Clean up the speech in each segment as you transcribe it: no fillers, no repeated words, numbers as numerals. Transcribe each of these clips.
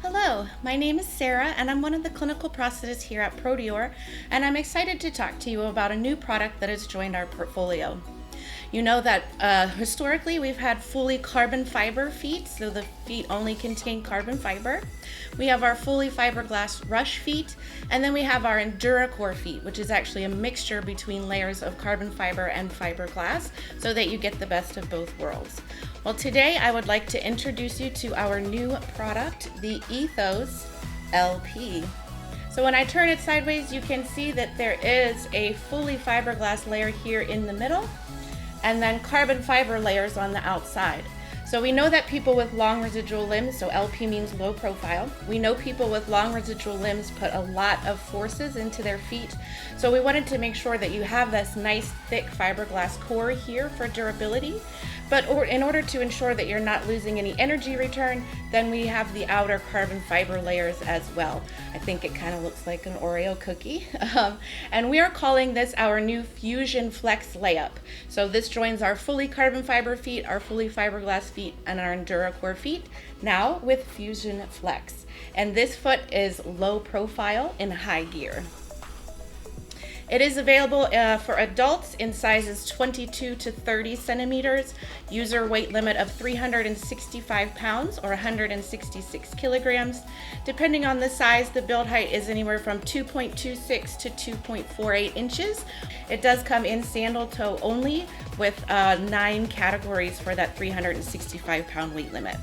Hello, my name is Sarah and I'm one of the clinical prosthetists here at PROTEOR, and I'm excited to talk to you about a new product that has joined our portfolio. You know that historically we've had fully carbon fiber feet, so the feet only contain carbon fiber. We have our fully fiberglass rush feet, and then we have our EnduraCore feet, which is actually a mixture between layers of carbon fiber and fiberglass, so that you get the best of both worlds. Well, today I would like to introduce you to our new product, the ETHOS LP. So when I turn it sideways, you can see that there is a fully fiberglass layer here in the middle, and then carbon fiber layers on the outside. So we know that people with long residual limbs, so LP means low profile, we know people with long residual limbs put a lot of forces into their feet. So we wanted to make sure that you have this nice thick fiberglass core here for durability. But in order to ensure that you're not losing any energy return, then we have the outer carbon fiber layers as well. I think it kind of looks like an Oreo cookie. And we are calling this our new FusionFlex layup. So this joins our fully carbon fiber feet, our fully fiberglass feet, and our EnduraCore feet, now with FusionFlex. And this foot is low profile in high gear. It is available for adults in sizes 22 to 30 centimeters, user weight limit of 365 pounds or 166 kilograms. Depending on the size, the build height is anywhere from 2.26 to 2.48 inches. It does come in sandal toe only with 9 categories for that 365 pound weight limit.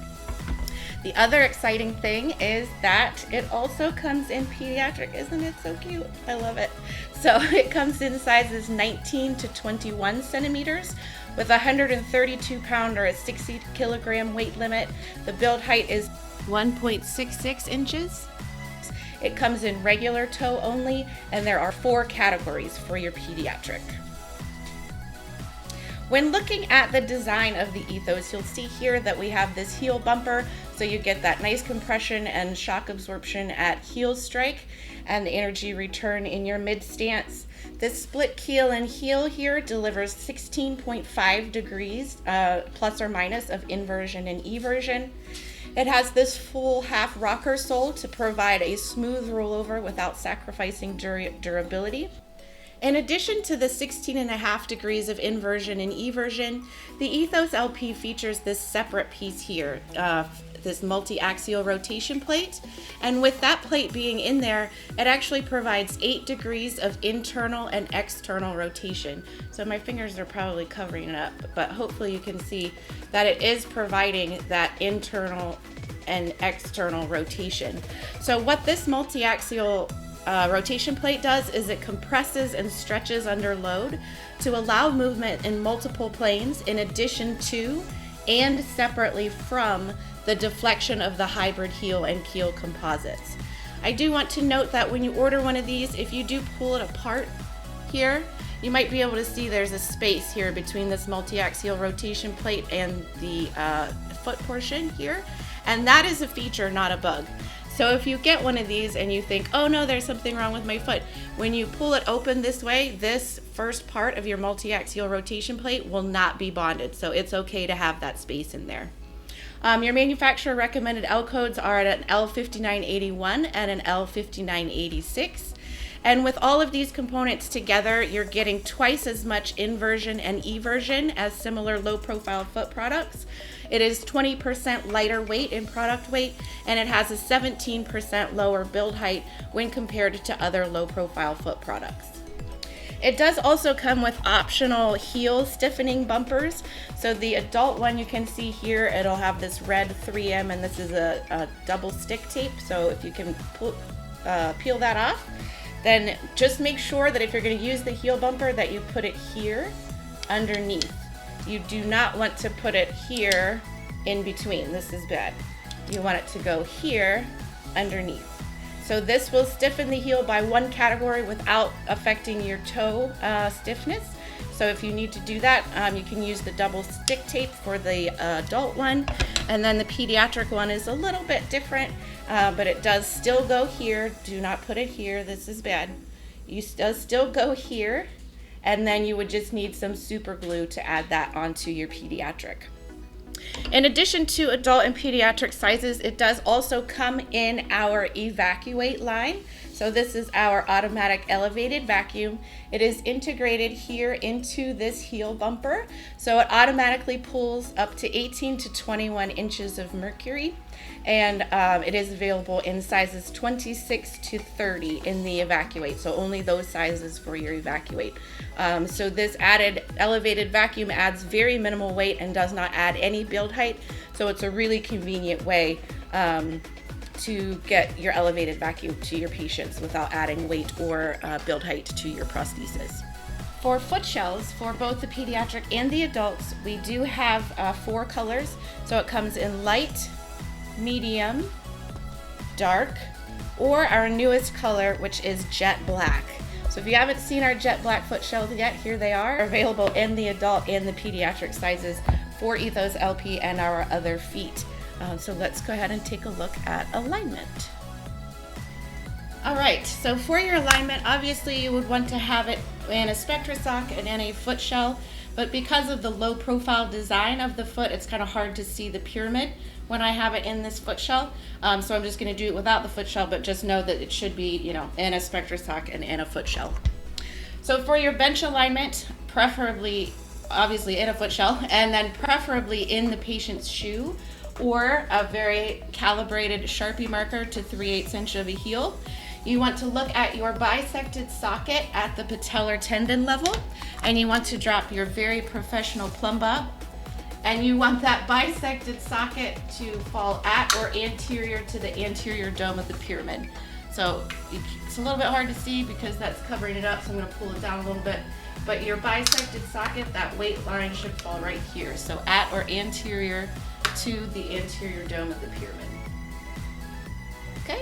The other exciting thing is that it also comes in pediatric. Isn't it so cute? I love it. So it comes in sizes 19 to 21 centimeters with a 132 pound or a 60 kilogram weight limit. The build height is 1.66 inches. It comes in regular toe only, and there are 4 categories for your pediatric. When looking at the design of the ETHOS, you'll see here that we have this heel bumper, so you get that nice compression and shock absorption at heel strike and the energy return in your mid stance. This split keel and heel here delivers 16.5 degrees plus or minus of inversion and eversion. It has this full half rocker sole to provide a smooth rollover without sacrificing durability. In addition to the 16.5 degrees of inversion and eversion, the ETHOS LP features this separate piece here, this multiaxial rotation plate. And with that plate being in there, it actually provides 8 degrees of internal and external rotation. So my fingers are probably covering it up, but hopefully you can see that it is providing that internal and external rotation. So what this multiaxial rotation plate does is it compresses and stretches under load to allow movement in multiple planes in addition to and separately from the deflection of the hybrid heel and keel composites. I do want to note that when you order one of these, if you do pull it apart here, you might be able to see there's a space here between this multiaxial rotation plate and the foot portion here, and that is a feature, not a bug. So if you get one of these and you think, oh no, there's something wrong with my foot, when you pull it open this way, this first part of your multiaxial rotation plate will not be bonded. So it's okay to have that space in there. Your manufacturer recommended L codes are at an L5981 and an L5986. And with all of these components together, you're getting twice as much inversion and eversion as similar low profile foot products. It is 20% lighter weight in product weight, and it has a 17% lower build height when compared to other low profile foot products. It does also come with optional heel stiffening bumpers. So the adult one you can see here, it'll have this red 3M, and this is a double stick tape. So if you can peel that off, then just make sure that if you're going to use the heel bumper that you put it here underneath. You do not want to put it here in between. This is bad. You want it to go here underneath. So this will stiffen the heel by 1 category without affecting your toe stiffness. So if you need to do that, you can use the double stick tape for the adult one. And then the pediatric one is a little bit different, but it does still go here. Do not put it here. This is bad. You still go here. And then you would just need some super glue to add that onto your pediatric. In addition to adult and pediatric sizes, it does also come in our evacuate line. So this is our automatic elevated vacuum. It is integrated here into this heel bumper. So it automatically pulls up to 18 to 21 inches of mercury. And it is available in sizes 26 to 30 in the evacuate. So only those sizes for your evacuate. So this added elevated vacuum adds very minimal weight and does not add any build height. So it's a really convenient way to get your elevated vacuum to your patients without adding weight or build height to your prosthesis. For foot shells, for both the pediatric and the adults, we do have 4 colors. So it comes in light, medium, dark, or our newest color, which is jet black. So if you haven't seen our jet black foot shells yet, here they are, available in the adult and the pediatric sizes for ETHOS LP and our other feet. So let's go ahead and take a look at alignment. All right, so for your alignment, obviously you would want to have it in a Spectra sock and in a foot shell, but because of the low profile design of the foot, it's kind of hard to see the pyramid when I have it in this foot shell. So I'm just gonna do it without the foot shell, but just know that it should be, in a Spectra sock and in a foot shell. So for your bench alignment, preferably, obviously in a foot shell, and then preferably in the patient's shoe, or a very calibrated Sharpie marker to 3/8 inch of a heel. You want to look at your bisected socket at the patellar tendon level, and you want to drop your very professional plumb bob, and you want that bisected socket to fall at or anterior to the anterior dome of the pyramid. So it's a little bit hard to see because that's covering it up, so I'm going to pull it down a little bit. But your bisected socket, that weight line should fall right here. So at or anterior to the anterior dome of the pyramid. Okay.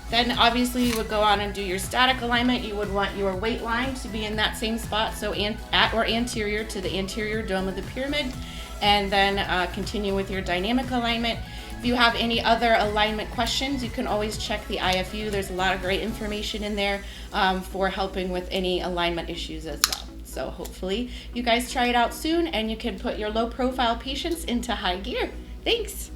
Then obviously you would go on and do your static alignment. You would want your weight line to be in that same spot, so at or anterior to the anterior dome of the pyramid, and then continue with your dynamic alignment. If you have any other alignment questions, you can always check the IFU. There's a lot of great information in there for helping with any alignment issues as well. So hopefully you guys try it out soon and you can put your low profile patients into high gear. Thanks.